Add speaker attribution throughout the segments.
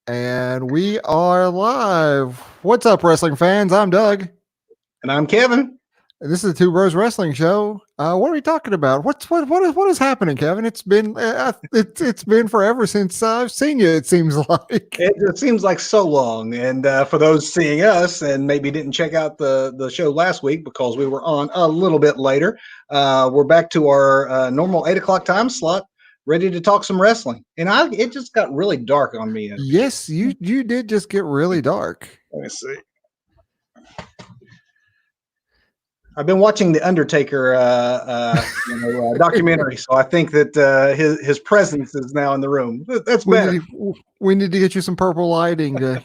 Speaker 1: And we are live. What's up, wrestling fans? I'm Doug.
Speaker 2: And I'm Kevin.
Speaker 1: This is the Two Bros Wrestling Show. What are we talking about? What is happening, Kevin? It's been forever since I've seen you. It seems like
Speaker 2: It seems like so long. And for those seeing us and maybe didn't check out the show last week because we were on a little bit later, we're back to our normal 8 o'clock time slot, ready to talk some wrestling. And it just got really dark on me.
Speaker 1: yes, you did just get really dark.
Speaker 2: Let me see. I've been watching the Undertaker documentary, so I think that his presence is now in the room. That's better.
Speaker 1: We need to get you some purple lighting to,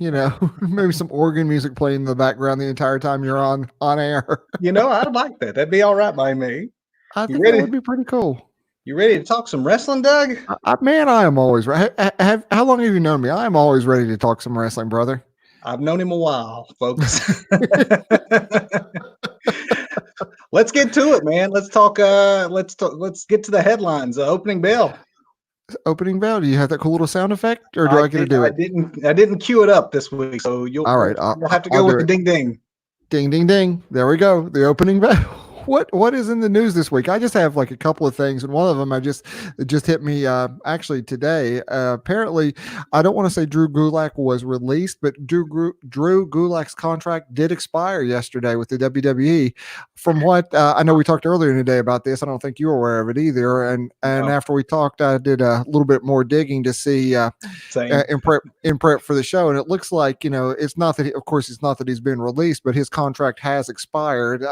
Speaker 1: maybe some organ music playing in the background the entire time you're on air.
Speaker 2: I'd like that. That'd be all right by me.
Speaker 1: I think that would be pretty cool.
Speaker 2: You ready to talk some wrestling, Doug?
Speaker 1: Man, I am always ready. How long have you known me? I am always ready to talk some wrestling, brother.
Speaker 2: I've known him a while, folks. Let's get to it, man. Let's talk. Let's get to the headlines. Opening bell.
Speaker 1: Opening bell. Do you have that cool little sound effect, or do I get to do it?
Speaker 2: I didn't cue it up this week, so you'll have to go with the ding ding.
Speaker 1: Ding ding ding. There we go. The opening bell. What is in the news this week? I just have like a couple of things, and one of them it just hit me actually today. Apparently, I don't want to say Drew Gulak was released, but Drew Gulak's contract did expire yesterday with the WWE. From what I know, we talked earlier in the day about this. I don't think you were aware of it either. And after we talked, I did a little bit more digging to see in prep for the show, and it looks like it's not that it's not that he's been released, but his contract has expired.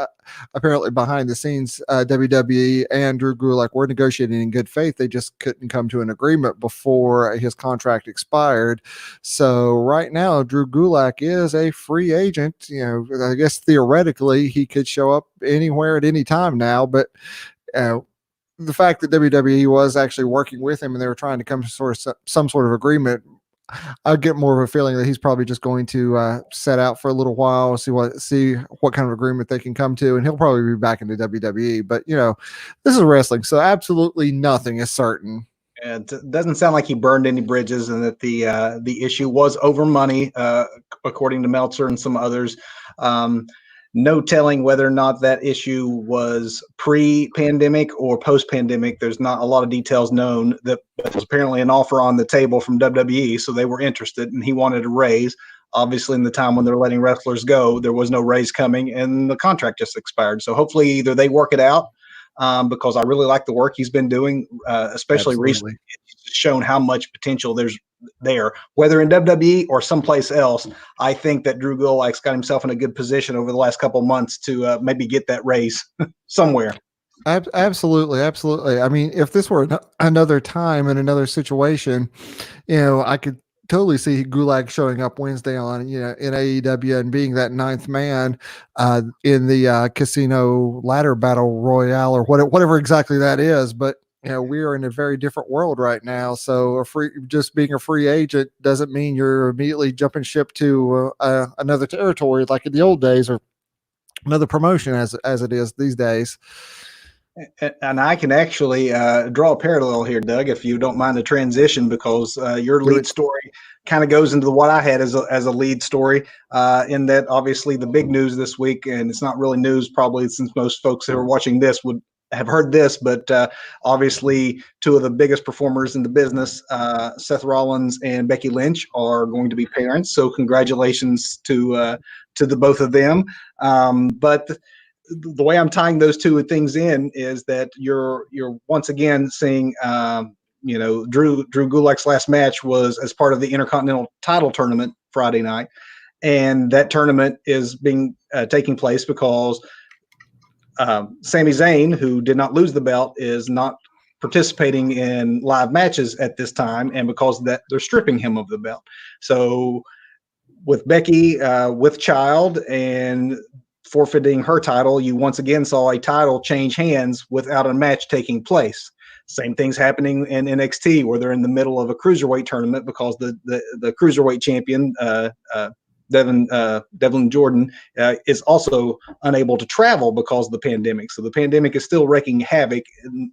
Speaker 1: Apparently, behind the scenes, WWE and Drew Gulak were negotiating in good faith. They just couldn't come to an agreement before his contract expired. So right now, Drew Gulak is a free agent. I guess theoretically he could show up anywhere at any time now, but the fact that WWE was actually working with him and they were trying to come to some sort of agreement, I get more of a feeling that he's probably just going to set out for a little while, see what kind of agreement they can come to, and he'll probably be back in the WWE. But this is wrestling, so absolutely nothing is certain.
Speaker 2: It doesn't sound like he burned any bridges, and that the issue was over money, according to Meltzer and some others. No telling whether or not that issue was pre-pandemic or post-pandemic. There's not a lot of details known. That was apparently an offer on the table from WWE, so they were interested, and he wanted a raise. Obviously, in the time when they're letting wrestlers go, there was no raise coming, and the contract just expired. So hopefully either they work it out, because I really like the work he's been doing, especially recently. It's shown how much potential there's there, whether in WWE or someplace else. I think that Drew Gulak's got himself in a good position over the last couple of months to maybe get that raise somewhere.
Speaker 1: Absolutely. I mean, if this were another time and another situation, I could totally see Gulak showing up Wednesday on in AEW and being that ninth man in the casino ladder battle royale or whatever exactly that is. But we are in a very different world right now. So just being a free agent doesn't mean you're immediately jumping ship to another territory like in the old days, or another promotion as it is these days.
Speaker 2: And I can actually draw a parallel here, Doug, if you don't mind the transition, because your lead story kind of goes into what I had as a lead story, in that obviously the big news this week, and it's not really news probably since most folks that are watching this would have heard this, but obviously two of the biggest performers in the business, Seth Rollins and Becky Lynch, are going to be parents. So congratulations to the both of them. But the way I'm tying those two things in is that you're once again seeing, Drew Gulak's last match was as part of the Intercontinental title tournament Friday night. And that tournament is being taking place because Sami Zayn, who did not lose the belt, is not participating in live matches at this time. And because of that, they're stripping him of the belt. So with Becky, with child, and forfeiting her title, you once again saw a title change hands without a match taking place. Same thing's happening in NXT, where they're in the middle of a cruiserweight tournament because the cruiserweight champion, Devlin Jordan, is also unable to travel because of the pandemic. So the pandemic is still wreaking havoc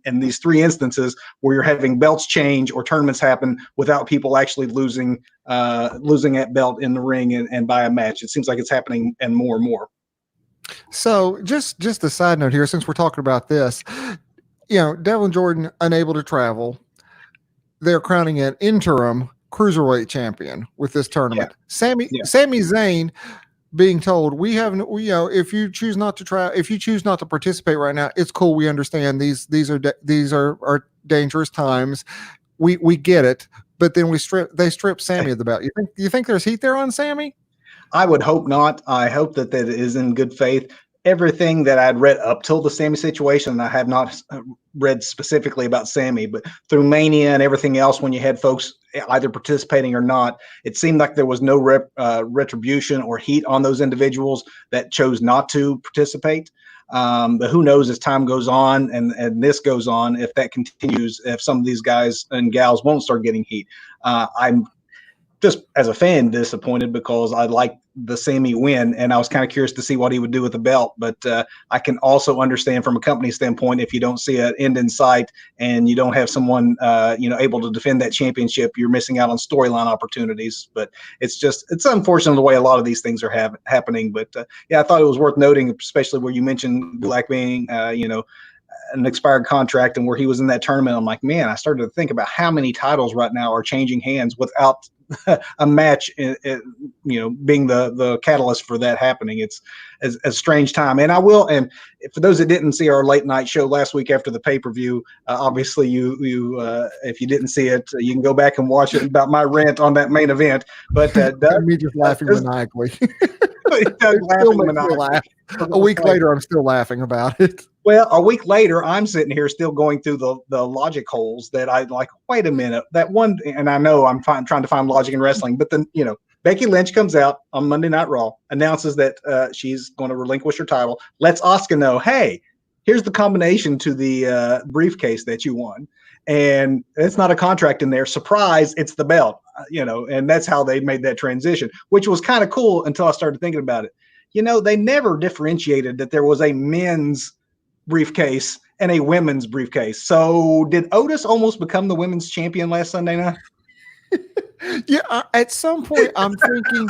Speaker 2: in these three instances where you're having belts change or tournaments happen without people actually losing that belt in the ring and by a match. It seems like it's happening and more.
Speaker 1: So just a side note here, since we're talking about this, Devlin Jordan unable to travel. They're crowning an interim cruiserweight champion with this tournament. Sami Zayn being told if you choose not to participate right now, it's cool. We understand these are dangerous times. We get it, but then they strip Sami of the belt. You think there's heat there on Sami?
Speaker 2: I would hope not. I hope that is in good faith. Everything that I'd read up till the Sami situation, and I have not read specifically about Sami, but through Mania and everything else, when you had folks either participating or not, it seemed like there was no retribution or heat on those individuals that chose not to participate. But who knows as time goes on and this goes on, if that continues, if some of these guys and gals won't start getting heat. I'm just as a fan disappointed because I like the Sami win, and I was kind of curious to see what he would do with the belt. But I can also understand from a company standpoint, if you don't see an end in sight and you don't have someone able to defend that championship, you're missing out on storyline opportunities. But it's unfortunate the way a lot of these things are happening. But I thought it was worth noting, especially where you mentioned Black being an expired contract and where he was in that tournament. I'm like, man, I started to think about how many titles right now are changing hands without a match, being the catalyst for that happening. It's a strange time. And for those that didn't see our late night show last week after the pay-per-view, obviously you if you didn't see it, you can go back and watch it about my rant on that main event. But Doug,
Speaker 1: me just laughing maniacally.
Speaker 2: Doug laughing maniacally.
Speaker 1: Laugh. A week later, I'm still laughing about it.
Speaker 2: Well, a week later, I'm sitting here still going through the logic holes that I like. Wait a minute, that one, and I know I'm trying to find logic in wrestling, but then Becky Lynch comes out on Monday Night Raw, announces that she's going to relinquish her title, lets Asuka know, hey, here's the combination to the briefcase that you won, and it's not a contract in there. Surprise, it's the belt, and that's how they made that transition, which was kind of cool until I started thinking about it. They never differentiated that there was a men's briefcase and a women's briefcase. So did Otis almost become the women's champion last Sunday night?
Speaker 1: At some point I'm thinking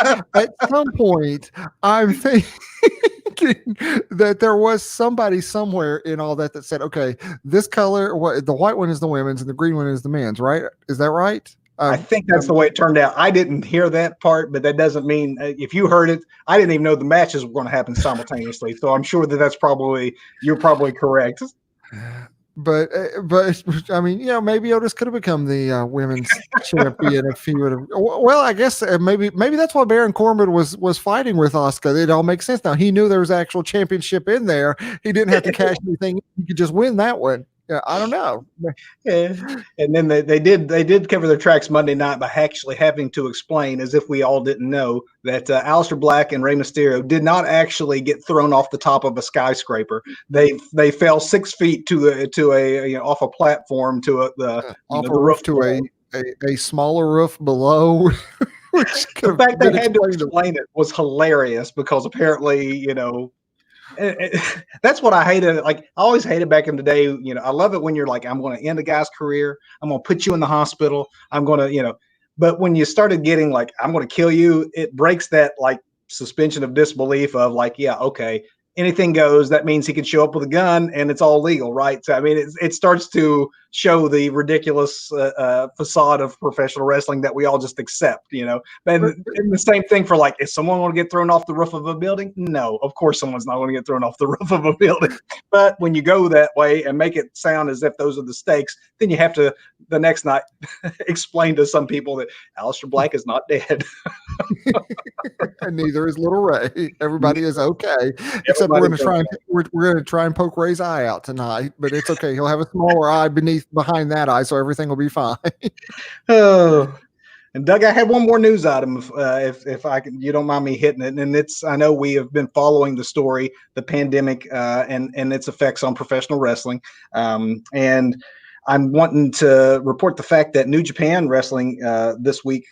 Speaker 1: that there was somebody somewhere in all that said, okay, this color, the white one is the women's and the green one is the men's, right? Is that right?
Speaker 2: I think that's the way it turned out. I didn't hear that part, but that doesn't mean if you heard it, I didn't even know the matches were going to happen simultaneously. So I'm sure you're probably correct.
Speaker 1: But I mean, maybe Otis could have become the women's champion if he would have. Well, I guess maybe that's why Baron Corbin was fighting with Asuka. It all makes sense now. He knew there was actual championship in there. He didn't have to cash anything. He could just win that one. Yeah, I don't know.
Speaker 2: Yeah. And then they did cover their tracks Monday night by actually having to explain, as if we all didn't know, that Aleister Black and Rey Mysterio did not actually get thrown off the top of a skyscraper. They fell 6 feet to a off a platform to the roof to
Speaker 1: a smaller roof below.
Speaker 2: The fact they had to explain it was hilarious because apparently that's what I hated. Like I always hated back in the day. I love it when you're like, I'm going to end a guy's career. I'm going to put you in the hospital. I'm going to, but when you started getting like, I'm going to kill you, it breaks that like suspension of disbelief of like, yeah, okay, anything goes. That means he can show up with a gun and it's all legal, right? So I mean, it starts to show the ridiculous facade of professional wrestling that we all just accept, And the same thing for like, is someone going to get thrown off the roof of a building? No, of course someone's not going to get thrown off the roof of a building. But when you go that way and make it sound as if those are the stakes, then you have to the next night explain to some people that Aleister Black is not dead.
Speaker 1: And neither is Little Ray. Everybody is okay. Except we're going to try and poke Ray's eye out tonight, but it's okay. He'll have a smaller eye behind that eye, so everything will be fine.
Speaker 2: Oh, and Doug, I have one more news item, if I can, you don't mind me hitting it. And I know we have been following the story, the pandemic, and its effects on professional wrestling. And I'm wanting to report the fact that New Japan Wrestling this week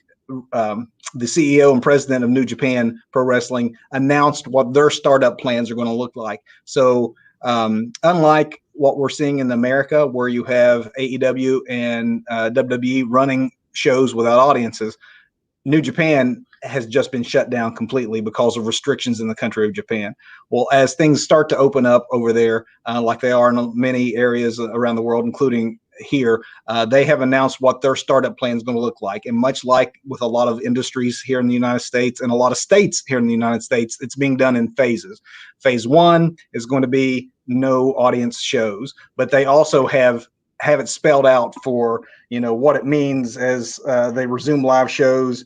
Speaker 2: the CEO and president of New Japan Pro Wrestling, announced what their startup plans are going to look like. So unlike what we're seeing in America, where you have AEW and WWE running shows without audiences, New Japan has just been shut down completely because of restrictions in the country of Japan. Well, as things start to open up over there, like they are in many areas around the world, including here, they have announced what their startup plan is going to look like. And much like with a lot of industries here in the United States and a lot of states here in the United States, it's being done in phases. Phase one is going to be no audience shows, but they also have it spelled out for, what it means as they resume live shows,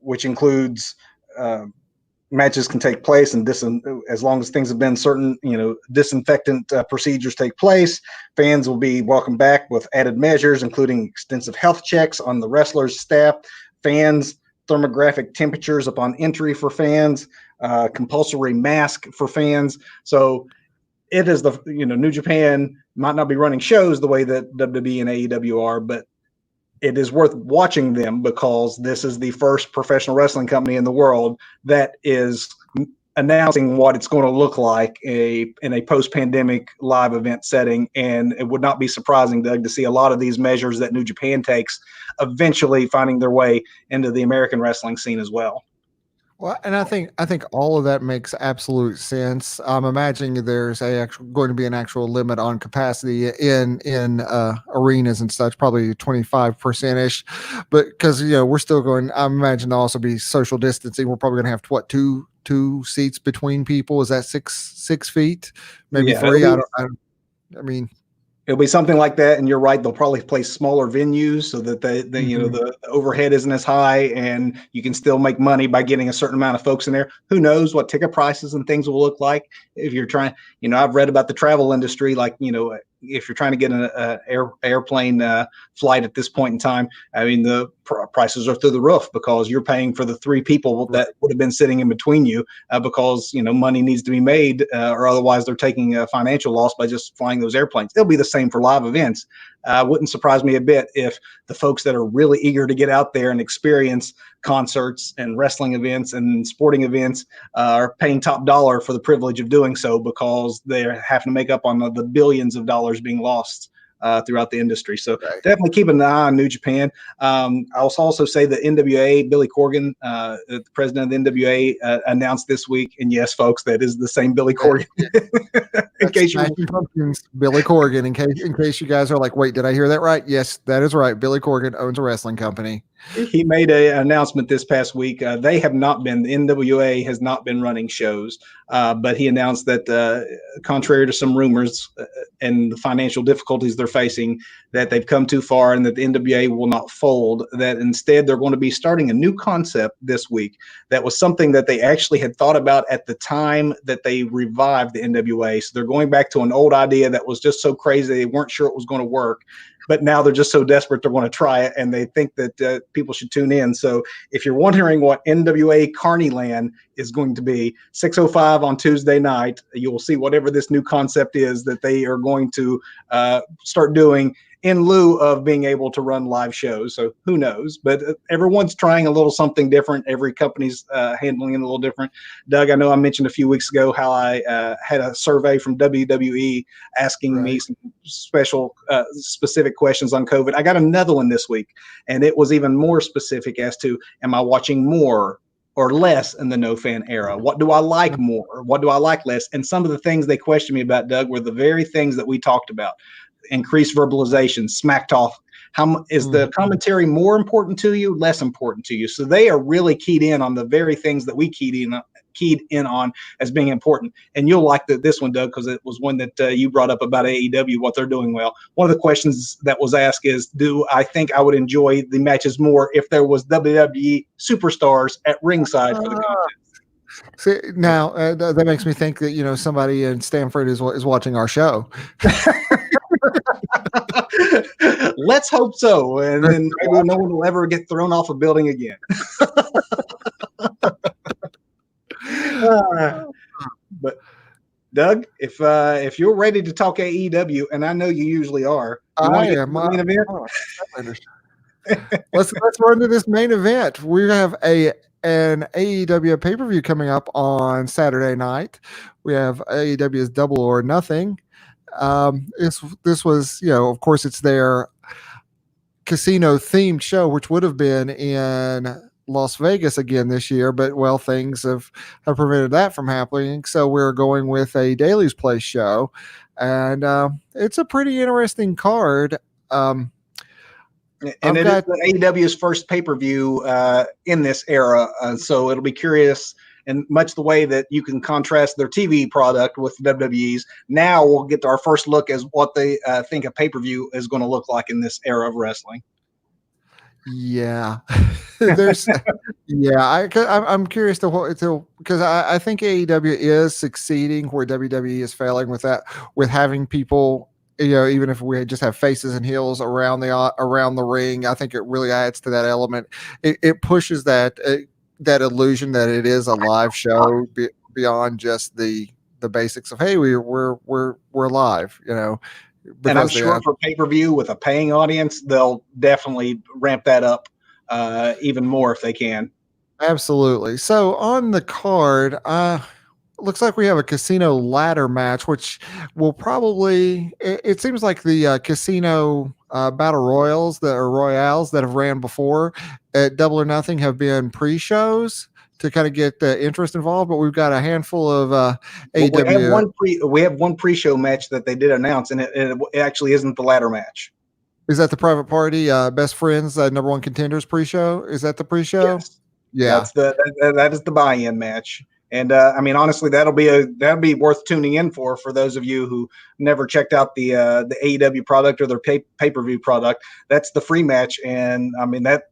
Speaker 2: which includes matches can take place, and as long as things have been certain, disinfectant procedures take place, fans will be welcomed back with added measures, including extensive health checks on the wrestlers' staff, fans, thermographic temperatures upon entry for fans, compulsory mask for fans. So it is New Japan might not be running shows the way that WWE and AEW are, but it is worth watching them because this is the first professional wrestling company in the world that is announcing what it's going to look like in a post-pandemic live event setting. And it would not be surprising, Doug, to see a lot of these measures that New Japan takes eventually finding their way into the American wrestling scene as well.
Speaker 1: Well, and I think all of that makes absolute sense. I'm imagining there's going to be an actual limit on capacity in arenas and such, probably 25% ish. But because we're still going, I imagine there'll also be social distancing. We're probably going to have two seats between people. Is that six feet, maybe three? I mean.
Speaker 2: It'll be something like that, and you're right. They'll probably play smaller venues so that the overhead isn't as high, and you can still make money by getting a certain amount of folks in there. Who knows what ticket prices and things will look like if you're trying. I've read about the travel industry, like if you're trying to get an airplane flight at this point in time. I mean, the prices are through the roof because you're paying for the three people that would have been sitting in between you because money needs to be made, or otherwise they're taking a financial loss by just flying those airplanes. It'll be the same for live events. Wouldn't surprise me a bit if the folks that are really eager to get out there and experience concerts and wrestling events and sporting events are paying top dollar for the privilege of doing so because they're having to make up on the billions of dollars being lost throughout the industry. So definitely keep an eye on New Japan. I'll also say that NWA, Billy Corgan, the president of the NWA, announced this week, and yes, folks, that is the same Billy Corgan. In case
Speaker 1: Billy Corgan, in case you guys are like, wait, did I hear that right? Yes, that is right. Billy Corgan owns a wrestling company.
Speaker 2: He made an announcement this past week. The NWA has not been running shows, but he announced that contrary to some rumors and the financial difficulties they're facing, that they've come too far and that the NWA will not fold, that instead they're going to be starting a new concept this week. That was something that they actually had thought about at the time that they revived the NWA. So they're going back to an old idea that was just so crazy they weren't sure it was going to work. But now they're just so desperate they're going to try it, and they think that people should tune in. So if you're wondering what NWA Carneyland is going to be, 6:05 on Tuesday night, you will see whatever this new concept is that they are going to start doing in lieu of being able to run live shows. So who knows? But everyone's trying a little something different. Every company's handling it a little different. Doug, I know I mentioned a few weeks ago how I had a survey from WWE asking me some specific questions on COVID. I got another one this week, and it was even more specific as to, am I watching more or less in the no fan era? What do I like more? What do I like less? And some of the things they questioned me about, Doug, were the very things that we talked about. Increased verbalization, smack talk. How is the commentary more important to you, less important to you? So they are really keyed in on the very things that we keyed in on as being important. And you'll like this one, Doug, because it was one that you brought up about AEW, what they're doing well. One of the questions that was asked is, do I think I would enjoy the matches more if there was WWE superstars at ringside for the contest?
Speaker 1: See, now that makes me think that somebody in Stanford is watching our show.
Speaker 2: Let's hope so, and then maybe no one will ever get thrown off a building again. But Doug, if you're ready to talk AEW, and I know you usually are, you want to get to the main event?
Speaker 1: Let's run to this main event. We have an AEW pay-per-view coming up on Saturday night. We have AEW's Double or Nothing. This was, of course, it's their casino themed show, which would have been in Las Vegas again this year, but well, things have prevented that from happening. So we're going with a Daily's Place show, and it's a pretty interesting card.
Speaker 2: And
Speaker 1: I've
Speaker 2: it is
Speaker 1: got
Speaker 2: the AEW's first pay-per-view in this era, so it'll be curious. And much the way that you can contrast their TV product with WWE's, now we'll get to our first look as what they think a pay-per-view is going to look like in this era of wrestling.
Speaker 1: Yeah, there's I'm curious to because I think AEW is succeeding where WWE is failing with that, with having people, even if we just have faces and heels around the ring. I think it really adds to that element. It pushes that that illusion that it is a live show beyond just the basics of, hey, we're live,
Speaker 2: And I'm
Speaker 1: because
Speaker 2: sure for pay-per-view with a paying audience, they'll definitely ramp that up even more if they can.
Speaker 1: Absolutely. So on the card, looks like we have a casino ladder match, which will probably. It seems like the casino battle royals royales that have ran before at Double or Nothing have been pre-shows to kind of get the interest involved. But we've got a handful of AEW.
Speaker 2: We have one pre-show match that they did announce, and it actually isn't the ladder match.
Speaker 1: Is that the private party best friends number one contenders pre-show? Is that the pre-show?
Speaker 2: Yes.
Speaker 1: Yeah.
Speaker 2: That is the buy-in match. And I mean, honestly, that'll be worth tuning in for those of you who never checked out the AEW product or their pay-per-view product. That's the free match, and I mean that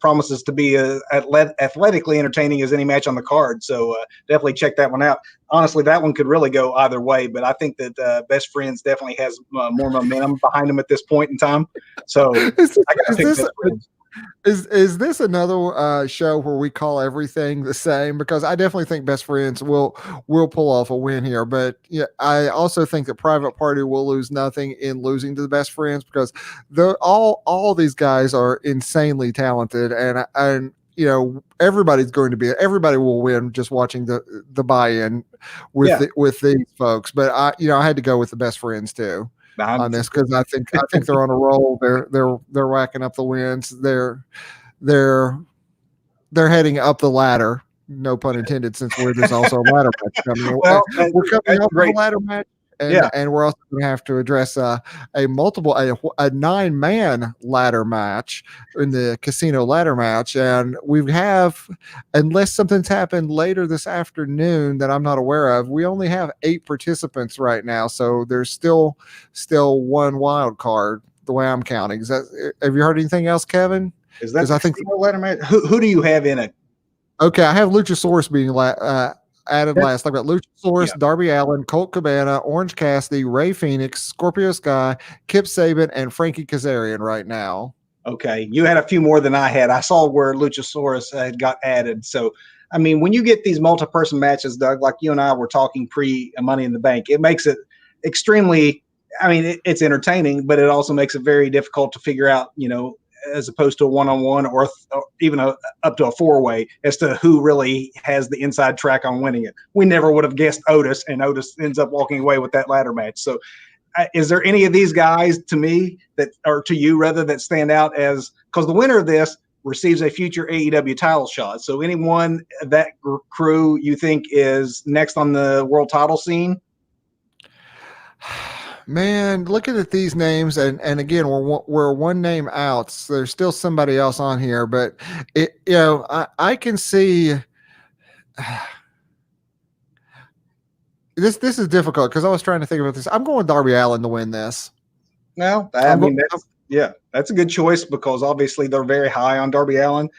Speaker 2: promises to be as athletically entertaining as any match on the card. So definitely check that one out. Honestly, that one could really go either way, but I think that Best Friends definitely has more momentum behind them at this point in time. So I got to pick Best Friends.
Speaker 1: Is this another show where we call everything the same? Because I definitely think Best Friends will pull off a win here, but yeah, I also think that Private Party will lose nothing in losing to the Best Friends, because all these guys are insanely talented, and everybody will win just watching the buy-in with these folks. But I had to go with the Best Friends too on this, because I think they're on a roll. They're racking up the wins. They're heading up the ladder. No pun intended, since there's also a ladder match coming.
Speaker 2: Well,
Speaker 1: we're coming up with a ladder match, and we're also going to have to address a 9-man ladder match in the casino ladder match, and we have, unless something's happened later this afternoon that I'm not aware of, we only have 8 participants right now, so there's still one wild card the way I'm counting. Have you heard anything else, Kevin?
Speaker 2: Is that I think ladder match? Who do you have in it?
Speaker 1: Okay, I have Luchasaurus being added last. I've got Luchasaurus, Darby Allin, Colt Cabana, Orange Cassidy, Ray Phoenix, Scorpio Sky, Kip Sabian, and Frankie Kazarian right now.
Speaker 2: Okay, you had a few more than I had. I saw where Luchasaurus had got added. So, I mean, when you get these multi-person matches, Doug, like you and I were talking pre-Money in the Bank, it makes it extremely, I mean, it's entertaining, but it also makes it very difficult to figure out, as opposed to a one-on-one or even up to a 4-way, as to who really has the inside track on winning it. We never would have guessed Otis, and Otis ends up walking away with that ladder match. So is there any of these guys to me or to you rather, that stand out as, because the winner of this receives a future AEW title shot. So anyone that crew you think is next on the world title scene?
Speaker 1: Man, looking at these names, and again, we're one name out. So there's still somebody else on here, but I can see this is difficult, because I was trying to think about this. I'm going Darby Allin to win this.
Speaker 2: No, that's a good choice, because obviously they're very high on Darby Allin.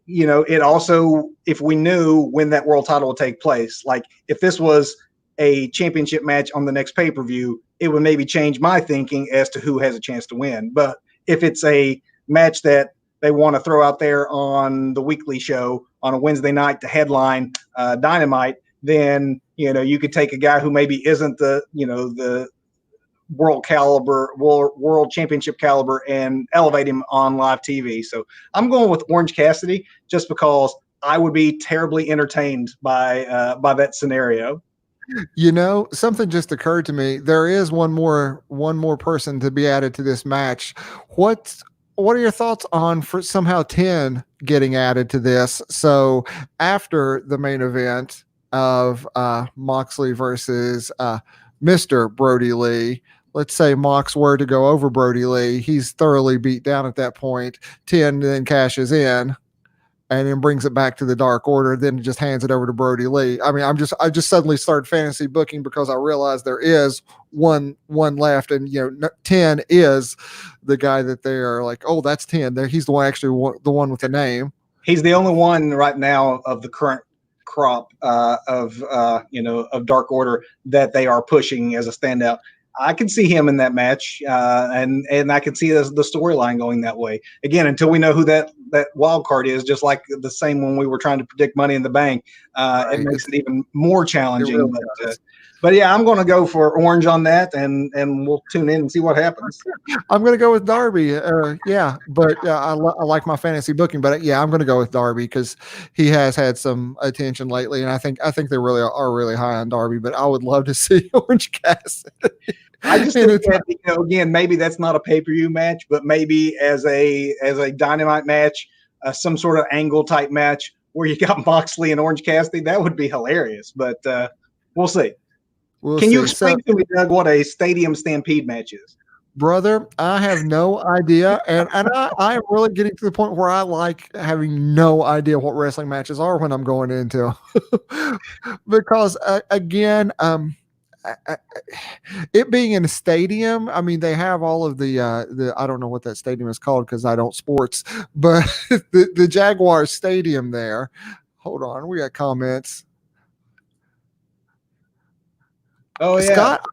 Speaker 2: It also, if we knew when that world title would take place, like if this was a championship match on the next pay-per-view, it would maybe change my thinking as to who has a chance to win. But if it's a match that they want to throw out there on the weekly show on a Wednesday night to headline Dynamite, then you could take a guy who maybe isn't the world championship caliber, and elevate him on live TV. So I'm going with Orange Cassidy just because I would be terribly entertained by that scenario.
Speaker 1: Something just occurred to me. There is one more person to be added to this match. What what are your thoughts on for somehow 10 getting added to this? So after the main event of Moxley versus Mr. Brody Lee, let's say Mox were to go over Brody Lee, he's thoroughly beat down at that point. 10 then cashes in and then brings it back to the Dark Order, then just hands it over to Brody Lee. I mean, I just suddenly started fantasy booking because I realized there is one left, and 10 is the guy that they are like, oh, that's 10. There, he's the one actually the one with the name.
Speaker 2: He's the only one right now of the current crop of Dark Order that they are pushing as a standout. I can see him in that match, and I can see the storyline going that way. Again, until we know who that wild card is, just like the same when we were trying to predict Money in the Bank, right. It makes it even more challenging. Really but yeah, I'm going to go for Orange on that, and we'll tune in and see what happens.
Speaker 1: I'm going to go with Darby. But I like my fantasy booking. But I'm going to go with Darby because he has had some attention lately, and I think they really are really high on Darby. But I would love to see Orange Cassidy.
Speaker 2: I just think that, again, maybe that's not a pay-per-view match, but maybe as a Dynamite match, some sort of angle type match where you got Moxley and Orange Cassidy, that would be hilarious. But we'll see. Can you explain to me, Doug, what a Stadium Stampede match is?
Speaker 1: Brother, I have no idea, and I am really getting to the point where I like having no idea what wrestling matches are when I'm going into, because again, it being in a stadium, I mean, they have all of the I don't know what that stadium is called because I don't sports, but the Jaguars Stadium there. Hold on, we got comments.
Speaker 2: Oh yeah,
Speaker 1: Scott.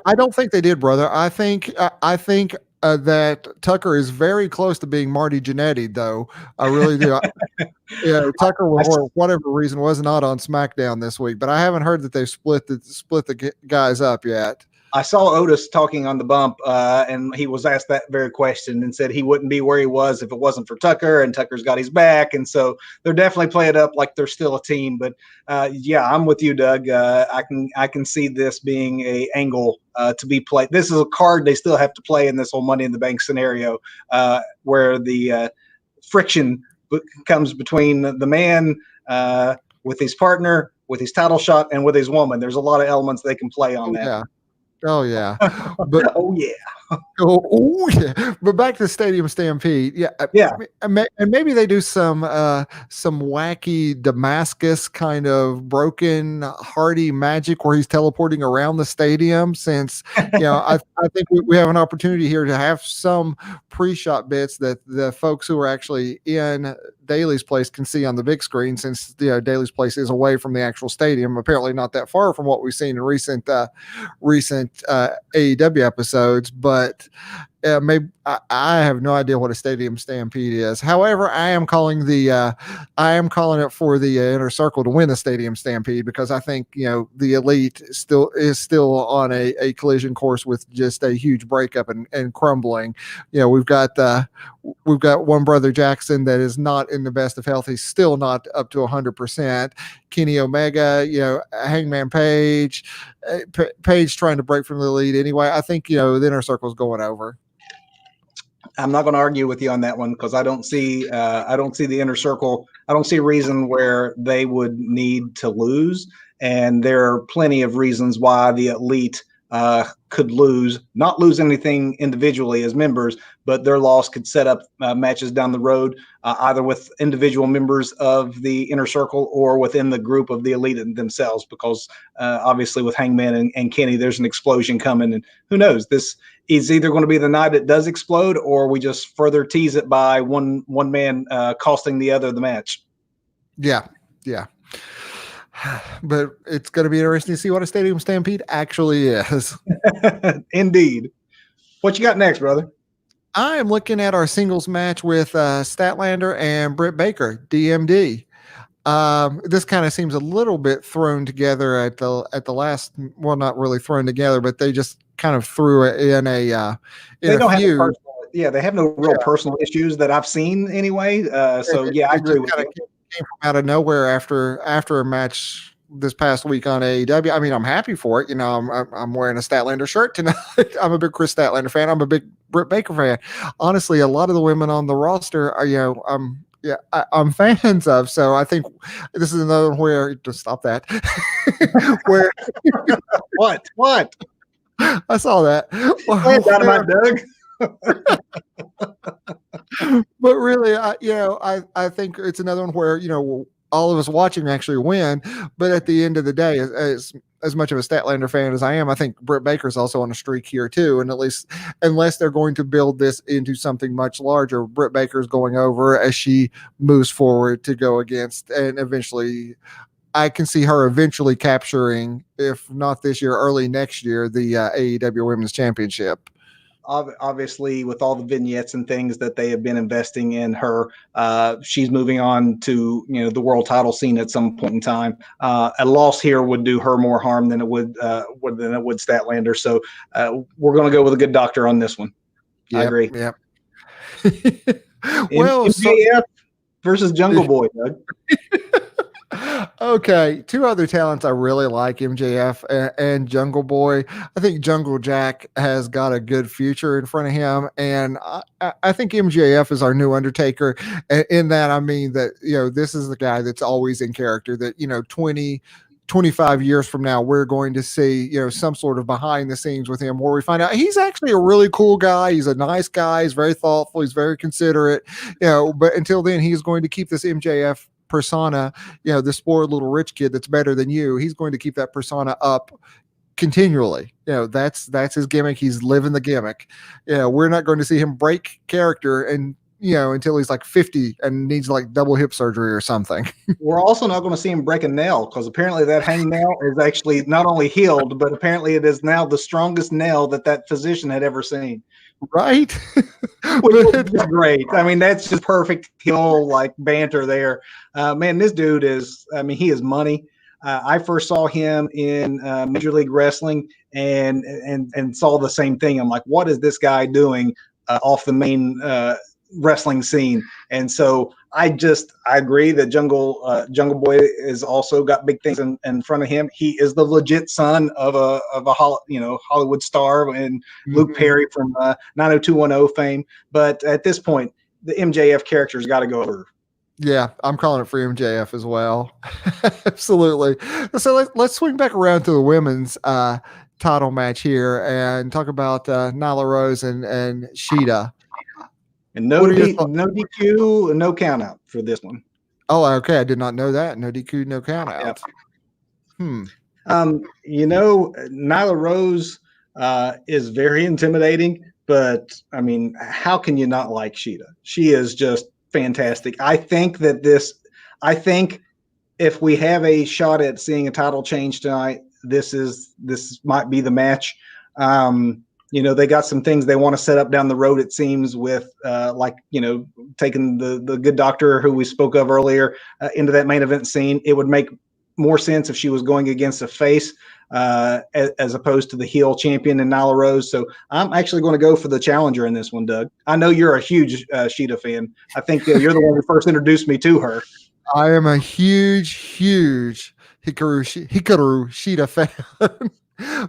Speaker 1: I don't think they did, brother. I think that Tucker is very close to being Marty Jannetty, though. I really do. Tucker, for whatever reason, was not on SmackDown this week, but I haven't heard that they've split the guys up yet.
Speaker 2: I saw Otis talking on the bump, and he was asked that very question and said he wouldn't be where he was if it wasn't for Tucker, and Tucker's got his back. And so they're definitely playing it up like they're still a team. But I'm with you, Doug. I can see this being a angle to be played. This is a card they still have to play in this whole Money in the Bank scenario, where the friction comes between the man with his partner, with his title shot, and with his woman. There's a lot of elements they can play on that.
Speaker 1: Yeah. Oh yeah, but
Speaker 2: oh yeah.
Speaker 1: But back to Stadium Stampede. And maybe they do some wacky Damascus kind of broken Hardy magic where he's teleporting around the stadium. Since I think we have an opportunity here to have some pre-shot bits that the folks who are actually in Daly's place can see on the big screen, since Daly's place is away from the actual stadium, apparently not that far from what we've seen in recent AEW episodes. But maybe I have no idea what a Stadium Stampede is. However, I am calling it for the Inner Circle to win the Stadium Stampede, because I think the Elite is still on a collision course with just a huge breakup and crumbling. We've got one brother Jackson that is not in the best of health. He's still not up to 100%. Kenny Omega, Hangman Page, Page trying to break from the Elite. Anyway, I think the Inner Circle's going over.
Speaker 2: I'm not going to argue with you on that one, because I don't see the Inner Circle. I don't see a reason where they would need to lose, and there are plenty of reasons why the Elite could not lose anything individually as members, but their loss could set up matches down the road, either with individual members of the Inner Circle or within the group of the Elite themselves, because obviously with Hangman and Kenny, there's an explosion coming, and who knows, this is either going to be the night it does explode, or we just further tease it by one man costing the other the match.
Speaker 1: Yeah. But it's going to be interesting to see what a Stadium Stampede actually is.
Speaker 2: Indeed. What you got next, brother?
Speaker 1: I am looking at our singles match with Statlander and Britt Baker, DMD. This kind of seems a little bit thrown together at the last. Well, not really thrown together, but they just kind of threw it in
Speaker 2: They
Speaker 1: a
Speaker 2: don't have
Speaker 1: feud.
Speaker 2: they have no real personal issues that I've seen anyway. So
Speaker 1: It,
Speaker 2: yeah, I
Speaker 1: it
Speaker 2: agree
Speaker 1: just
Speaker 2: with
Speaker 1: kind of
Speaker 2: you.
Speaker 1: came from out of nowhere after a match this past week on AEW. I mean, I'm happy for it. You know, I'm wearing a Statlander shirt tonight. I'm a big Chris Statlander fan. I'm a big Britt Baker fan. Honestly, a lot of the women on the roster are, I'm fans of. So I think this is another one where to stop that. Where
Speaker 2: What?
Speaker 1: I saw that.
Speaker 2: Hey, Dynamite Doug.
Speaker 1: But really, I think it's another one where all of us watching actually win. But at the end of the day, as much of a Statlander fan as I am, I think Britt Baker's also on a streak here too. And at least, unless they're going to build this into something much larger, Britt Baker's going over as she moves forward to go against, and eventually. I can see her eventually capturing, if not this year, early next year, the AEW Women's Championship.
Speaker 2: Obviously, with all the vignettes and things that they have been investing in her, she's moving on to the world title scene at some point in time. A loss here would do her more harm than it would Statlander. So we're going to go with a good doctor on this one. I agree.
Speaker 1: Yep.
Speaker 2: Well, MJF versus Jungle Boy, Doug.
Speaker 1: Okay, two other talents I really like, MJF and Jungle Boy. I think Jungle Jack has got a good future in front of him, and I think MJF is our new Undertaker. In that, I mean that this is the guy that's always in character. That 25 years from now, we're going to see, some sort of behind the scenes with him where we find out he's actually a really cool guy. He's a nice guy. He's very thoughtful. He's very considerate, but until then, he's going to keep this MJF persona, the spoiled little rich kid that's better than you. He's going to keep that persona up continually. That's his gimmick. He's living the gimmick. We're not going to see him break character and until he's like 50 and needs like double hip surgery or something.
Speaker 2: We're also not going to see him break a nail, because apparently that hangnail is actually not only healed, but apparently it is now the strongest nail that physician had ever seen.
Speaker 1: Right?
Speaker 2: Which is great. I mean, that's just perfect heel like banter there. Man, this dude he is money. I first saw him in Major League Wrestling and saw the same thing. I'm like, what is this guy doing off the main wrestling scene? And so I agree that Jungle Boy is also got big things in front of him. He is the legit son of a Hollywood star and Luke Perry from 90210 fame. But at this point, the MJF character's got to go over.
Speaker 1: Yeah, I'm calling it for MJF as well. Absolutely. So let's swing back around to the women's title match here and talk about Nyla Rose and Sheeta.
Speaker 2: And no DQ, no count out for this one.
Speaker 1: Oh, okay. I did not know that. No DQ, no count out.
Speaker 2: Yep. Nyla Rose is very intimidating, but I mean, how can you not like Sheeta? She is just fantastic. I think if we have a shot at seeing a title change tonight, this might be the match. They got some things they want to set up down the road, it seems, with taking the good doctor who we spoke of earlier into that main event scene. It would make more sense if she was going against a face as opposed to the heel champion in Nyla Rose. So I'm actually going to go for the challenger in this one, Doug. I know you're a huge Sheeta fan. I think you're the one who first introduced me to her.
Speaker 1: I am a huge Hikaru Sheeta fan.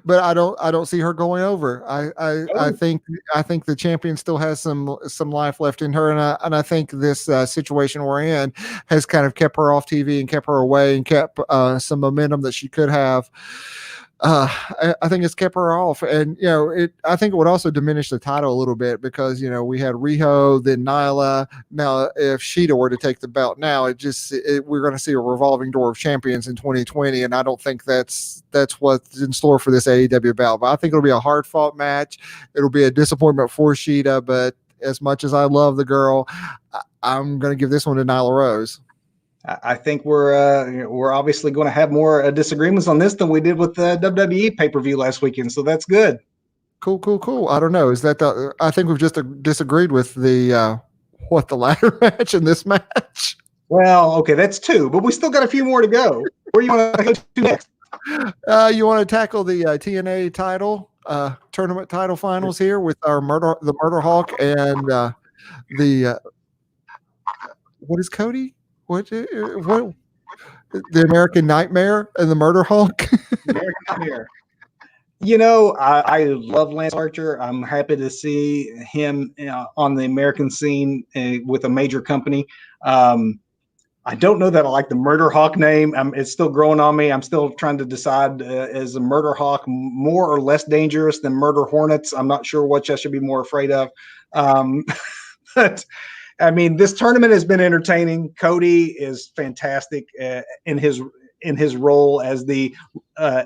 Speaker 1: But I don't see her going over. I think the champion still has some life left in her, and I think this situation we're in has kind of kept her off TV and kept her away and kept some momentum that she could have. I think it's kept her off, and I think it would also diminish the title a little bit because we had Riho, then Nyla. Now, if Sheeta were to take the belt now, we're going to see a revolving door of champions in 2020, and I don't think that's what's in store for this AEW belt. But I think it'll be a hard fought match. It'll be a disappointment for Sheeta, but as much as I love the girl, I'm going to give this one to Nyla Rose.
Speaker 2: I think we're obviously going to have more disagreements on this than we did with the WWE pay-per-view last weekend, so that's good.
Speaker 1: Cool. I don't know. Is that I think we've just disagreed with the ladder match and this match.
Speaker 2: Well, okay, that's two, but we still got a few more to go. Where do you want to go to next?
Speaker 1: You want to tackle the TNA title? tournament title finals here with the Murder Hawk and the what is Cody? What the American Nightmare and the Murder Hawk?
Speaker 2: American Nightmare. You know, I love Lance Archer. I'm happy to see him on the American scene with a major company. I don't know that I like the Murder Hawk name. It's still growing on me. I'm still trying to decide, is a Murder Hawk more or less dangerous than Murder Hornets? I'm not sure which I should be more afraid of. But I mean, this tournament has been entertaining. Cody is fantastic in his role as the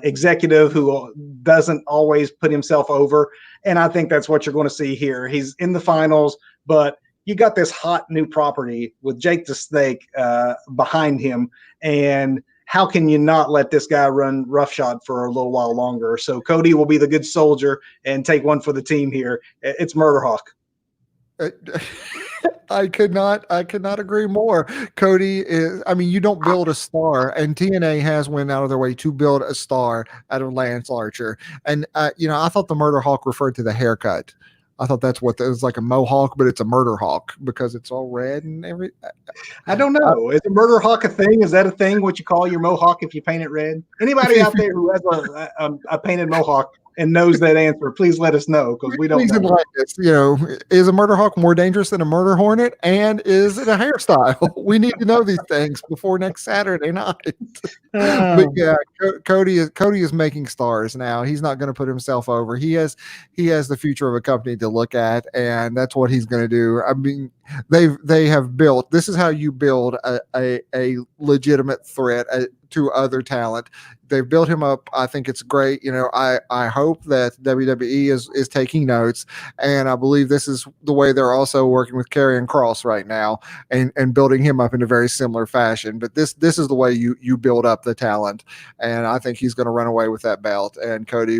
Speaker 2: executive who doesn't always put himself over. And I think that's what you're going to see here. He's in the finals, but you got this hot new property with Jake the Snake behind him. And how can you not let this guy run roughshod for a little while longer? So Cody will be the good soldier and take one for the team here. It's Murder Hawk.
Speaker 1: I could not agree more. Cody is, I mean, you don't build a star, and TNA has went out of their way to build a star out of Lance Archer. And, I thought the Murder Hawk referred to the haircut. I thought that's what it was, like a mohawk, but it's a murder hawk because it's all red and everything.
Speaker 2: I don't know. Is a murder hawk a thing? Is that a thing? What you call your mohawk if you paint it red? Anybody out there who has a painted mohawk and knows that answer, please let us know because we don't know.
Speaker 1: Is a murder hawk more dangerous than a murder hornet? And is it a hairstyle? We need to know these things before next Saturday night. But yeah, Cody is making stars now. He's not going to put himself over. He has the future of a company to look at, and that's what he's going to do. I mean, they have built. This is how you build a legitimate threat to other talent. They've built him up. I think it's great. I hope that WWE is taking notes, and I believe this is the way they're also working with Karrion Kross right now and building him up in a very similar fashion. But this is the way you build up the talent, and I think he's going to run away with that belt. And Cody's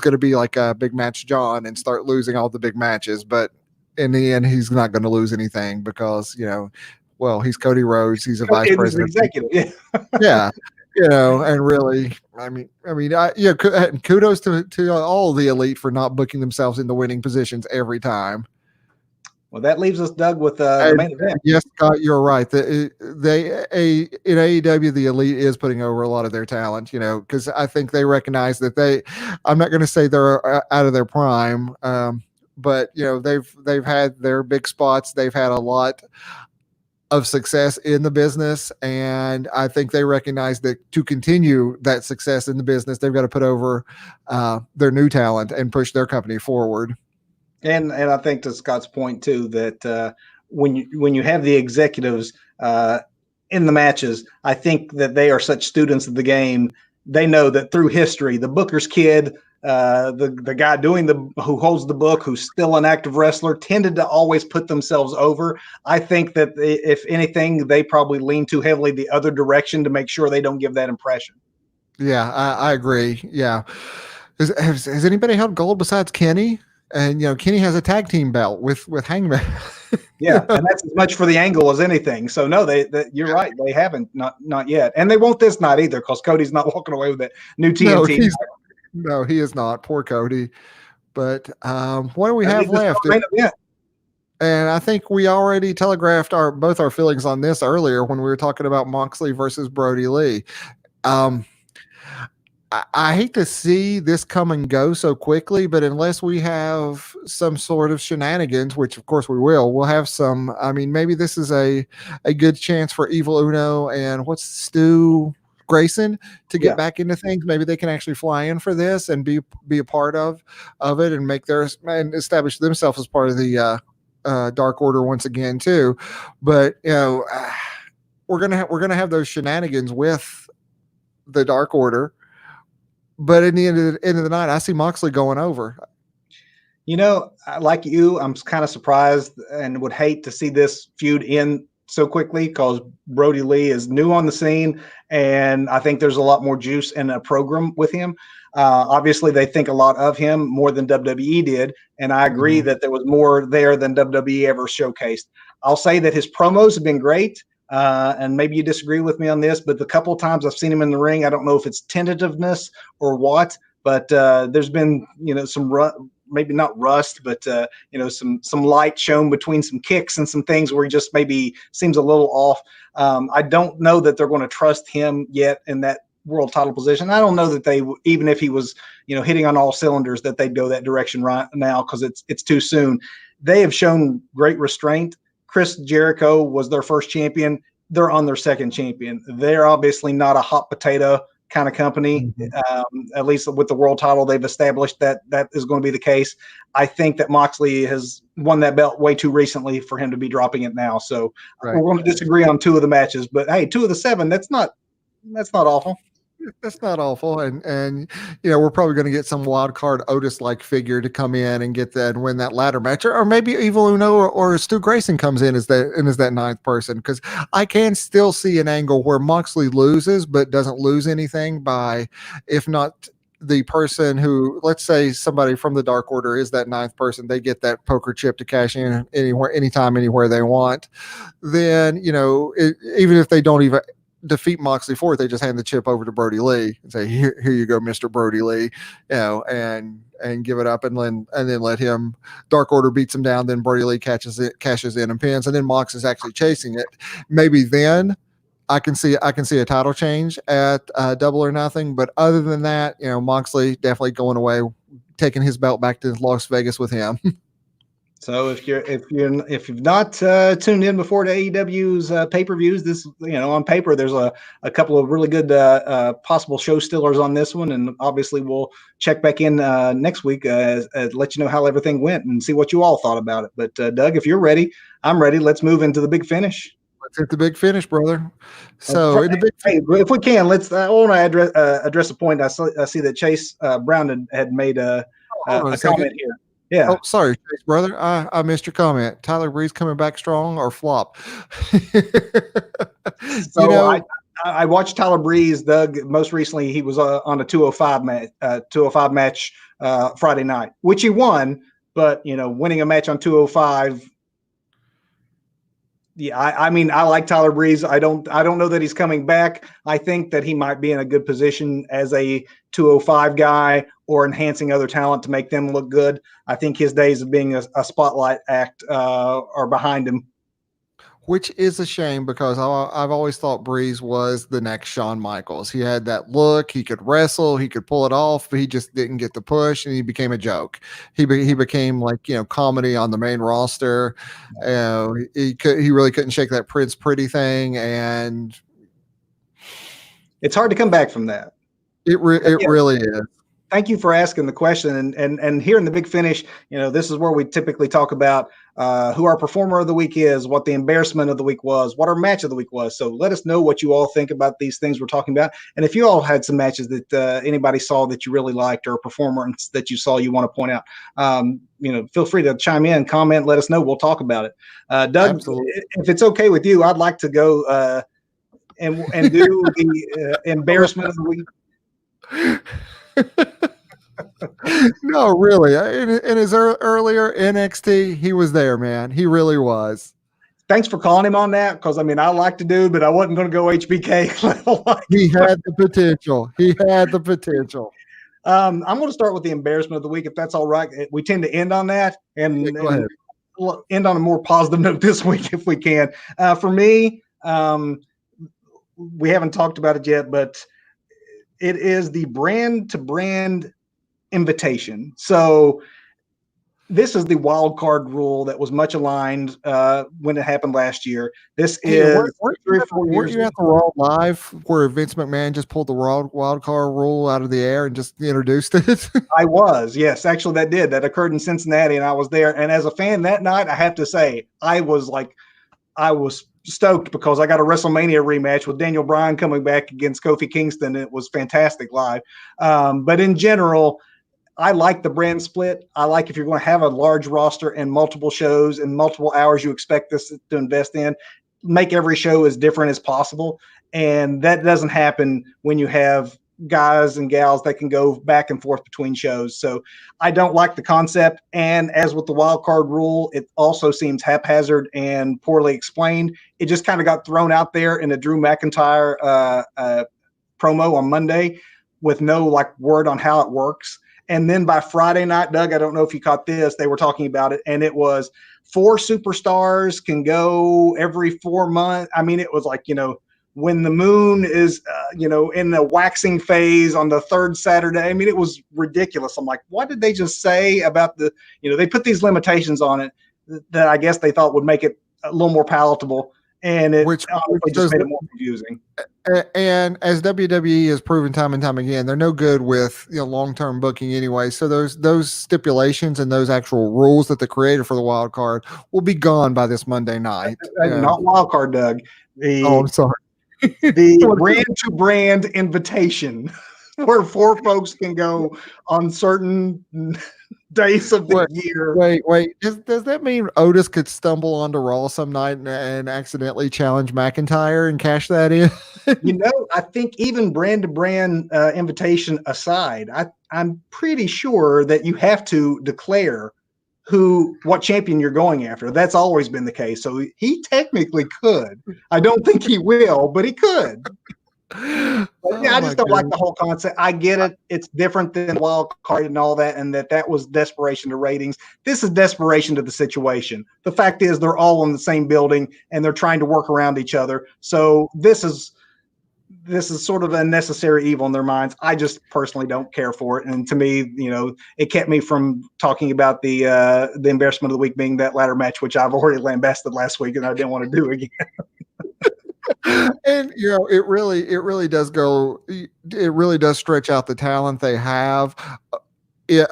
Speaker 1: going to be like a big match John and start losing all the big matches, but in the end, he's not going to lose anything because he's Cody Rhodes. He's a vice president,
Speaker 2: executive.
Speaker 1: Yeah. And really, kudos to all the elite for not booking themselves in the winning positions every time.
Speaker 2: Well, that leaves us, Doug, with the main event.
Speaker 1: Yes, Scott, you're right. In AEW, the elite is putting over a lot of their talent, because I think they recognize that I'm not going to say they're out of their prime, but they've had their big spots. They've had a lot of success in the business, and I think they recognize that to continue that success in the business, they've got to put over their new talent and push their company forward.
Speaker 2: And I think to Scott's point too, that when you have the executives in the matches, I think that they are such students of the game. They know that through history, the Booker's kid, the guy who holds the book, who's still an active wrestler, tended to always put themselves over. I think that if anything, they probably lean too heavily the other direction to make sure they don't give that impression.
Speaker 1: Yeah, I agree. Yeah. Has anybody held gold besides Kenny? And Kenny has a tag team belt with Hangman.
Speaker 2: Yeah, and that's as much for the angle as anything. So no, you're right. They haven't, not yet, and they won't this night either because Cody's not walking away with that new TNT.
Speaker 1: No, he is not. Poor Cody. But what do we have left? And I think we already telegraphed both our feelings on this earlier when we were talking about Moxley versus Brody Lee. I hate to see this come and go so quickly, but unless we have some sort of shenanigans, which of course we'll have some. I mean, maybe this is a good chance for Evil Uno and Stu Grayson to get back into things. Maybe they can actually fly in for this and be a part of it and establish themselves as part of the Dark Order once again too. But we're gonna have those shenanigans with the Dark Order. But in the end of the night, I see Moxley going over.
Speaker 2: Like you, I'm kind of surprised and would hate to see this feud end so quickly because Brody Lee is new on the scene, and I think there's a lot more juice in a program with him. Obviously, they think a lot of him more than WWE did, and I agree that there was more there than WWE ever showcased. I'll say that his promos have been great. And maybe you disagree with me on this, but the couple of times I've seen him in the ring, I don't know if it's tentativeness or what, but there's been, some maybe not rust, but some light shown between some kicks and some things where he just maybe seems a little off. I don't know that they're going to trust him yet in that world title position. I don't know that they, even if he was, hitting on all cylinders, that they'd go that direction right now, because it's too soon. They have shown great restraint. Chris Jericho was their first champion. They're on their second champion. They're obviously not a hot potato kind of company. At least with the world title, they've established that is going to be the case. I think that Moxley has won that belt way too recently for him to be dropping it now. So we're going to disagree on 2 of the matches, but hey, 2 of the 7, that's not awful.
Speaker 1: That's not awful, and we're probably going to get some wild card Otis like figure to come in and get that and win that ladder match, or maybe Evil Uno or Stu Grayson comes in as that 9th person, because I can still see an angle where Moxley loses but doesn't lose anything by, if not the person who, let's say somebody from the Dark Order is that 9th person, they get that poker chip to cash in anywhere, anytime, anywhere they want. Then even if they don't even defeat Moxley for it, they just hand the chip over to Brody Lee and say, here you go, Mr. Brody Lee, and give it up, and then let him, Dark Order beats him down, then Brody Lee cashes in and pins, and then Mox is actually chasing it. Maybe then I can see a title change at Double or Nothing, but other than that, Moxley definitely going away, taking his belt back to Las Vegas with him.
Speaker 2: So if you've not tuned in before to AEW's pay-per-views, this, on paper, there's a couple of really good possible show stealers on this one, and obviously we'll check back in next week, let you know how everything went and see what you all thought about it. But Doug, if you're ready, I'm ready. Let's move into the big finish.
Speaker 1: Let's hit the big finish, brother. So in the big
Speaker 2: if we can, let's. I want to address a point. I see that Chase Brown had made a comment here. Yeah.
Speaker 1: Oh, sorry, Chase, brother. I missed your comment. Tyler Breeze coming back strong or flop?
Speaker 2: So I watched Tyler Breeze, Doug. Most recently, he was on a 205 match Friday night, which he won. But winning a match on 205. Yeah, I mean, I like Tyler Breeze. I don't know that he's coming back. I think that he might be in a good position as a 205 guy, or enhancing other talent to make them look good. I think his days of being a spotlight act are behind him.
Speaker 1: Which is a shame, because I've always thought Breeze was the next Shawn Michaels. He had that look. He could wrestle. He could pull it off, but he just didn't get the push, and he became a joke. He became like, comedy on the main roster. He really couldn't shake that Prince Pretty thing, and
Speaker 2: it's hard to come back from that.
Speaker 1: It really is.
Speaker 2: Thank you for asking the question. And here in the big finish, this is where we typically talk about who our performer of the week is, what the embarrassment of the week was, what our match of the week was. So let us know what you all think about these things we're talking about. And if you all had some matches that anybody saw that you really liked, or a performance that you saw you want to point out, feel free to chime in, comment, let us know. We'll talk about it. Doug, absolutely. If it's okay with you, I'd like to go and do the embarrassment of the week.
Speaker 1: No, really. In his earlier NXT, he was there, man. He really was.
Speaker 2: Thanks for calling him on that, because I like to do, but I wasn't going to go HBK.
Speaker 1: He had the potential.
Speaker 2: I'm going to start with the embarrassment of the week, if that's all right. We tend to end on that, and end on a more positive note this week if we can. For me, we haven't talked about it yet, but it is the brand to brand invitation. So this is the wild card rule that was much aligned when it happened last year. This is 3 or 4 years.
Speaker 1: You at the Raw Live where Vince McMahon just pulled the wild card rule out of the air and just introduced it?
Speaker 2: I was, yes. Actually, that occurred in Cincinnati, and I was there. And as a fan that night, I have to say, I was stoked, because I got a WrestleMania rematch with Daniel Bryan coming back against Kofi Kingston. It was fantastic live. But in general, I like the brand split. I like, if you're going to have a large roster and multiple shows and multiple hours you expect this to invest in, make every show as different as possible. And that doesn't happen when you have guys and gals that can go back and forth between shows. So I don't like the concept. And as with the wild card rule, it also seems haphazard and poorly explained. It just kind of got thrown out there in a Drew McIntyre promo on Monday. with no like word on how it works. And then by Friday night, Doug, I don't know if you caught this, they were talking about it, and it was 4 superstars can go every 4 months. I mean, it was like, when the moon is, in the waxing phase on the third Saturday. I mean, it was ridiculous. I'm like, what did they just say about they put these limitations on it that I guess they thought would make it a little more palatable. And it
Speaker 1: which
Speaker 2: just made it more confusing.
Speaker 1: And as WWE has proven time and time again, they're no good with long-term booking anyway. So those stipulations and those actual rules that they created for the wild card will be gone by this Monday night.
Speaker 2: Not wild card, Doug.
Speaker 1: I'm sorry.
Speaker 2: The brand to brand invitation where 4 folks can go on certain days of the year.
Speaker 1: Wait. Does that mean Otis could stumble onto Raw some night and accidentally challenge McIntyre and cash that in?
Speaker 2: I think even brand to brand invitation aside, I'm pretty sure that you have to declare what champion you're going after. That's always been the case. So he technically could. I don't think he will, but he could. I just don't like the whole concept. I get it. It's different than wild card and all that, and that was desperation to ratings. This is desperation to the situation. The fact is they're all in the same building and they're trying to work around each other. So this is sort of a necessary evil in their minds. I just personally don't care for it. And to me, it kept me from talking about the embarrassment of the week being that ladder match, which I've already lambasted last week and I didn't want to do again.
Speaker 1: And it really does stretch out the talent they have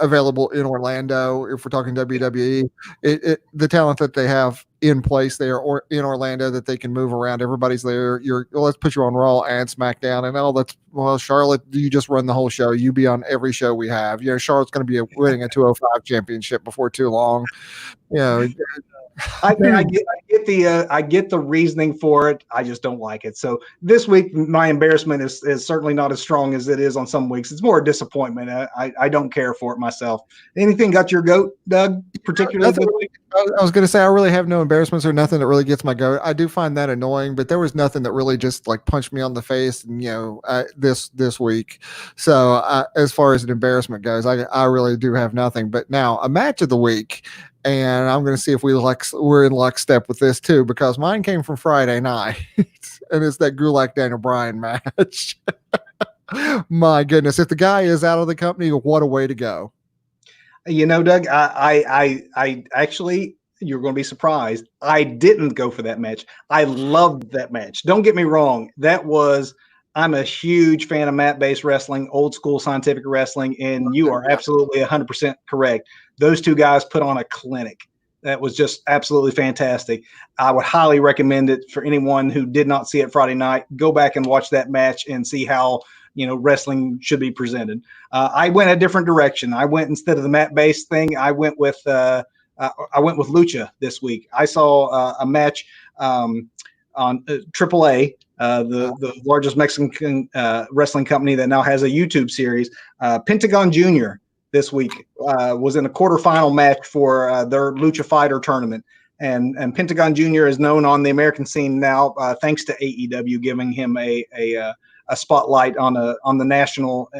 Speaker 1: available in Orlando. If we're talking WWE, the talent that they have in place there or in Orlando that they can move around. Everybody's there. Let's put you on Raw and SmackDown, and Charlotte, you just run the whole show. You be on every show we have. Charlotte's going to be winning a 205 championship before too long.
Speaker 2: I get the reasoning for it. I just don't like it. So this week, my embarrassment is certainly not as strong as it is on some weeks. It's more a disappointment. I don't care for it myself. Anything got your goat, Doug? Particularly this week?
Speaker 1: I was going to say I really have no embarrassments or nothing that really gets my goat. I do find that annoying, but there was nothing that really just like punched me on the face. And this week. So as far as an embarrassment goes, I really do have nothing. But now a match of the week. And I'm going to see if we're in lockstep with this too, because mine came from Friday night, and it's that Gulak Daniel Bryan match. My goodness, if the guy is out of the company, what a way to go!
Speaker 2: Doug, I actually, you're going to be surprised. I didn't go for that match. I loved that match. Don't get me wrong. I'm a huge fan of mat-based wrestling, old school scientific wrestling, and you are absolutely 100% correct. Those two guys put on a clinic. That was just absolutely fantastic. I would highly recommend it for anyone who did not see it Friday night. Go back and watch that match and see how wrestling should be presented. I went a different direction. I went, instead of the mat-based thing, I went with Lucha this week. I saw a match on AAA. The largest Mexican wrestling company that now has a YouTube series. Pentagon Jr. this week was in a quarterfinal match for their Lucha Fighter tournament. And Pentagon Jr. is known on the American scene now thanks to AEW giving him a spotlight on the national,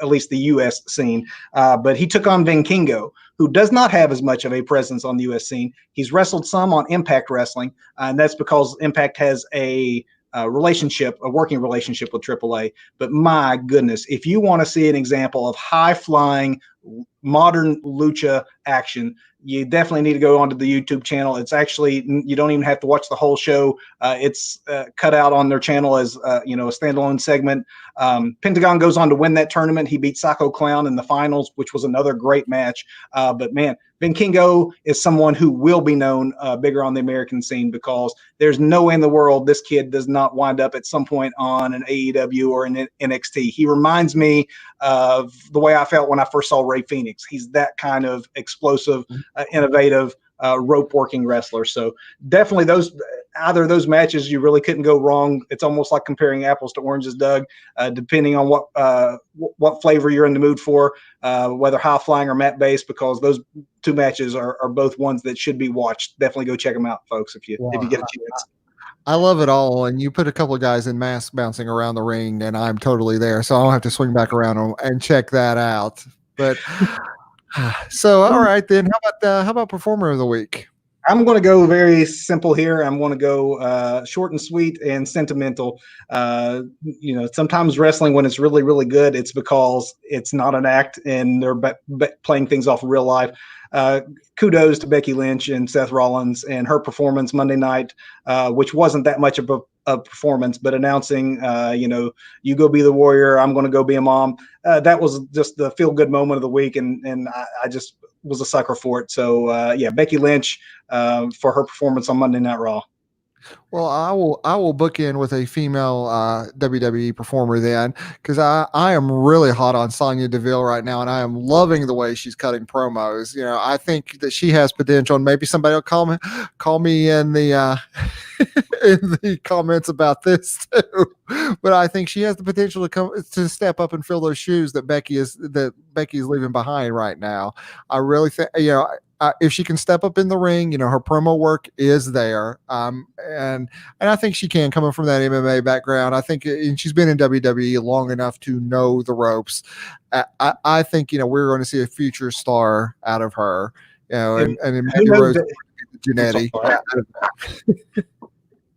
Speaker 2: at least the U.S. scene. But he took on Vikingo, who does not have as much of a presence on the U.S. scene. He's wrestled some on Impact Wrestling, and that's because Impact has a working relationship with AAA. But my goodness, if you want to see an example of high-flying modern lucha action, you definitely need to go onto the YouTube channel. It's actually, you don't even have to watch the whole show. It's cut out on their channel as a standalone segment. Pentagon goes on to win that tournament. He beat Psycho Clown in the finals, which was another great match. But man, Vikingo is someone who will be known bigger on the American scene, because there's no way in the world this kid does not wind up at some point on an AEW or an NXT. He reminds me of the way I felt when I first saw Ray Phoenix. He's that kind of explosive, innovative, rope working wrestler. So definitely either of those matches, you really couldn't go wrong. It's almost like comparing apples to oranges, Doug, depending on what flavor you're in the mood for, whether high flying or mat based, because those two matches are both ones that should be watched. Definitely go check them out, folks, if you get a chance.
Speaker 1: I love it all. And you put a couple of guys in masks bouncing around the ring, and I'm totally there. So I'll have to swing back around and check that out. But so, all right, then how about performer of the week?
Speaker 2: I'm going to go very simple here. I'm going to go short and sweet and sentimental. Sometimes wrestling, when it's really, really good, it's because it's not an act and they're playing things off of real life. Kudos to Becky Lynch and Seth Rollins and her performance Monday night, which wasn't that much of a performance, but announcing, you go be the warrior, I'm going to go be a mom. That was just the feel good moment of the week. And I just was a sucker for it. So Becky Lynch for her performance on Monday Night Raw.
Speaker 1: Well, I will book in with a female WWE performer then, because I am really hot on Sonya Deville right now, and I am loving the way she's cutting promos. I think that she has potential, and maybe somebody will call me in the in the comments about this too. But I think she has the potential to step up and fill those shoes that Becky is leaving behind right now. I really think if she can step up in the ring, her promo work is there. And I think she can, coming from that MMA background. I think she's been in WWE long enough to know the ropes. I think, we're going to see a future star out of her, and Mandy Rose, Jannetty.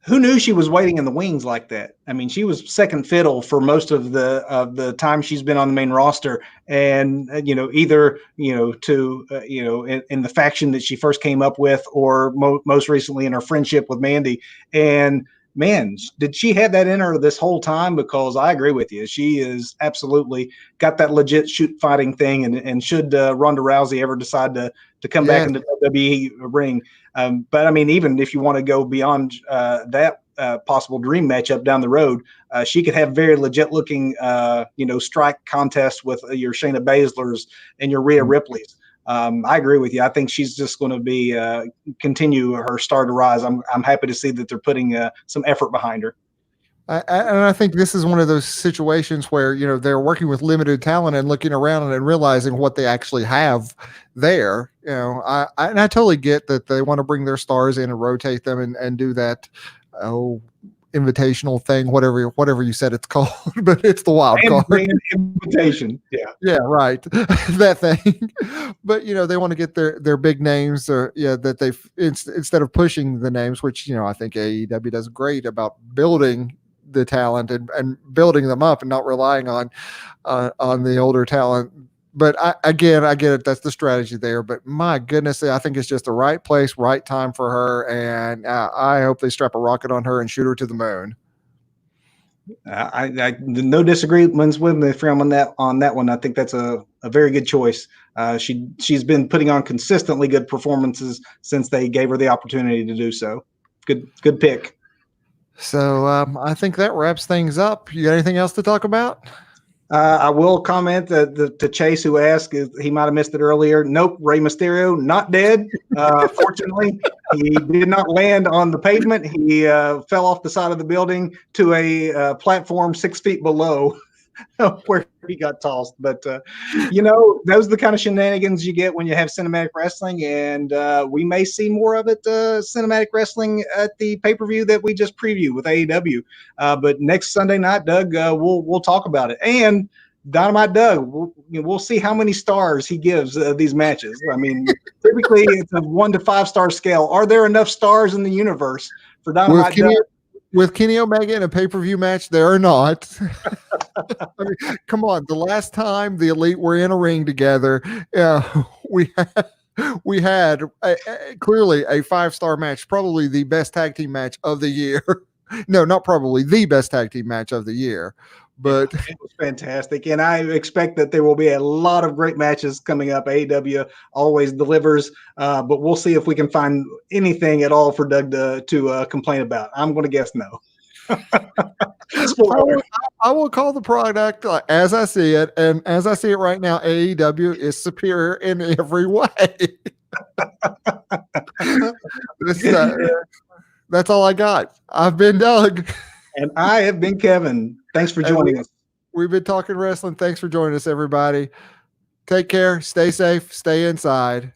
Speaker 2: Who knew she was waiting in the wings like that? I mean, she was second fiddle for most of the time she's been on the main roster, and either in the faction that she first came up with, or most recently in her friendship with Mandy. And man, did she have that in her this whole time? Because I agree with you, she is absolutely got that legit shoot fighting thing. And should Ronda Rousey ever decide to come back into the WWE ring. But I mean, even if you want to go beyond that possible dream matchup down the road, she could have very legit looking, strike contest with your Shayna Baszler's and your Rhea Ripley's. I agree with you. I think she's just going to be continue her star to rise. I'm happy to see that they're putting some effort behind her.
Speaker 1: And I think this is one of those situations where, they're working with limited talent and looking around and realizing what they actually have there. I totally get that they want to bring their stars in and rotate them and do that invitational thing, whatever you said it's called, but it's the wild card
Speaker 2: invitation.
Speaker 1: Yeah, right. That thing. But they want to get their big names, that they've instead of pushing the names, which I think AEW does great about building the talent and building them up and not relying on the older talent. But I get it. That's the strategy there. But my goodness, I think it's just the right place, right time for her. And I hope they strap a rocket on her and shoot her to the moon.
Speaker 2: I no disagreements with me from on that one. I think that's a very good choice. She's been putting on consistently good performances since they gave her the opportunity to do so. Good pick.
Speaker 1: So I think that wraps things up. You got anything else to talk about?
Speaker 2: I will comment to Chase, who asked, he might have missed it earlier. Nope, Rey Mysterio not dead. Fortunately, he did not land on the pavement. He fell off the side of the building to a platform 6 feet below where he got tossed. But those are the kind of shenanigans you get when you have cinematic wrestling, and we may see more of it, cinematic wrestling, at the pay-per-view that we just previewed with AEW. But next Sunday night, Doug, we'll talk about it. And Dynamite Doug, we'll see how many stars he gives these matches. I mean, typically it's a 1 to 5 star scale. Are there enough stars in the universe for Dynamite Doug?
Speaker 1: With Kenny Omega in a pay-per-view match, there are not. I mean, come on. The last time the Elite were in a ring together, we had clearly a 5-star match, probably the best tag team match of the year. No, not probably the best tag team match of the year. But
Speaker 2: it was fantastic, and I expect that there will be a lot of great matches coming up. AEW always delivers, but we'll see if we can find anything at all for Doug to complain about. I'm going to guess no.
Speaker 1: I will call the product as I see it, and as I see it right now, AEW is superior in every way. That's all I got. I've been Doug.
Speaker 2: And I have been Kevin. Thanks for joining us.
Speaker 1: We've been talking wrestling. Thanks for joining us, everybody. Take care. Stay safe. Stay inside.